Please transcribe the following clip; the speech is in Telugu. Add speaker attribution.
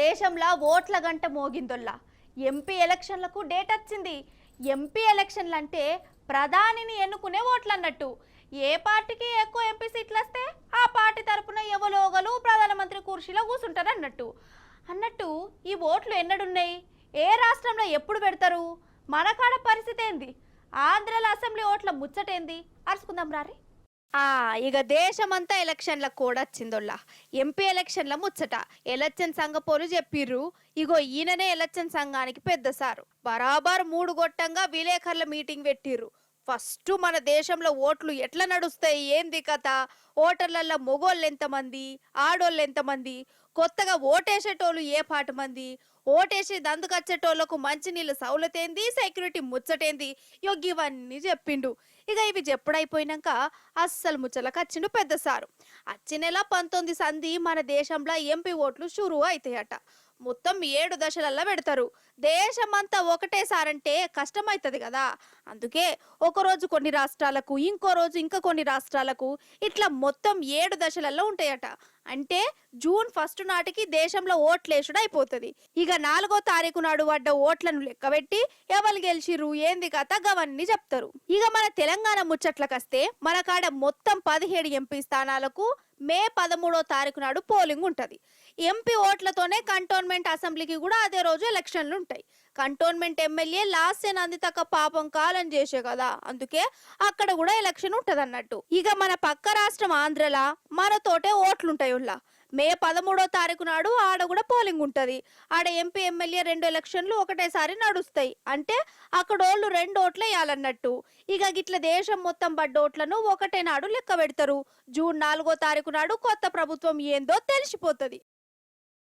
Speaker 1: దేశంలో ఓట్ల గంట మోగిందొల్లా ఎంపీ ఎలక్షన్లకు డేట్ వచ్చింది. ఎంపీ ఎలక్షన్లు అంటే ప్రధానిని ఎన్నుకునే ఓట్లు అన్నట్టు. ఏ పార్టీకి ఎక్కువ ఎంపీ సీట్లు వస్తే ఆ పార్టీ తరపున ఎవలోగలు ప్రధానమంత్రి కుర్చీలో కూర్చుంటారు అన్నట్టు ఈ ఓట్లు ఎన్నడున్నాయి, ఏ రాష్ట్రంలో ఎప్పుడు పెడతారు, మన కాడ పరిస్థితి ఏంది, ఆంధ్రాలో అసెంబ్లీ ఓట్ల ముచ్చటేంది అరుచుకుందాం రారి. ఇక దేశమంతా ఎలక్షన్ల కూడా వచ్చిందోళ్ళ ఎంపీ ఎలక్షన్ల ముచ్చట. ఎలక్షన్ సంఘ పోలు చెప్పిర్రు. ఇగో ఈయననే ఎలక్షన్ సంఘానికి పెద్ద సారు. బరాబర్ 3 గొట్టంగా విలేకరుల మీటింగ్ పెట్టిర్రు. ఫస్ట్ మన దేశంలో ఓట్లు ఎట్లా నడుస్తాయి, ఏంది కథ, ఓటర్లలో మొగోళ్ళు ఎంతమంది, ఆడోళ్ళు ఎంతమంది, కొత్తగా ఓటేసేటోళ్ళు ఏ పాటు మంది, ఓటేసి దందుకచ్చేటోళ్లకు మంచినీళ్ళ సౌలతేంది, సెక్యూరిటీ ముచ్చటేంది, ఇవన్నీ చెప్పిండు. ఇక ఇవి చెప్పుడైపోయినాక అస్సలు ముచ్చలకు వచ్చిండు పెద్ద సారు. వచ్చే నెల 19 సంధి మన దేశంలో ఎంపీ ఓట్లు షురు అవుతాయట. మొత్తం 7 దశలల్లో పెడతారు. దేశమంతా ఒకటేసారంటే కష్టమవుతుంది కదా. అందుకే ఒకరోజు కొన్ని రాష్ట్రాలకు, ఇంకో రోజు ఇంకా కొన్ని రాష్ట్రాలకు, ఇట్లా మొత్తం 7 దశలలో ఉంటాయట. అంటే జూన్ 1 నాటికి దేశంలో ఓట్లేసుడు అయిపోతుంది. ఇక 4వ తారీఖు నాడు పడ్డ ఓట్లను లెక్కబెట్టి ఎవరు గెలిచిర్రు, ఏంది కథ గవన్నీ చెప్తారు. ఇక మన తెలంగాణ ముచ్చట్లకొస్తే మన కాడ మొత్తం 17 ఎంపీ స్థానాలకు మే 13వ తారీఖు నాడు పోలింగ్ ఉంటది. ఎంపీ ఓట్లతోనే కంటోన్మెంట్ అసెంబ్లీకి కూడా అదే రోజు ఎలక్షన్లు ఉంటాయి. కంటోన్మెంట్ ఎమ్మెల్యే లాస్ట్ నందితక్క పాపం కాలం చేసే కదా, అందుకే అక్కడ కూడా ఎలక్షన్ ఉంటది అన్నట్టు. ఇక మన పక్క రాష్ట్రం ఆంధ్రలా మనతోటే ఓట్లుంటాయి. మే 13వ తారీఖు నాడు ఆడ కూడా పోలింగ్ ఉంటది. ఆడ ఎంపీ ఎమ్మెల్యే 2 ఎలక్షన్లు ఒకటేసారి నడుస్తాయి. అంటే అక్కడ వాళ్ళు 2 ఓట్లు వేయాలన్నట్టు. ఇక గిట్ల దేశం మొత్తం పడ్డ ఓట్లను ఒకటే నాడు లెక్క పెడతారు. జూన్ 4వ తారీఖు నాడు కొత్త ప్రభుత్వం ఏందో తెలిసిపోతుంది.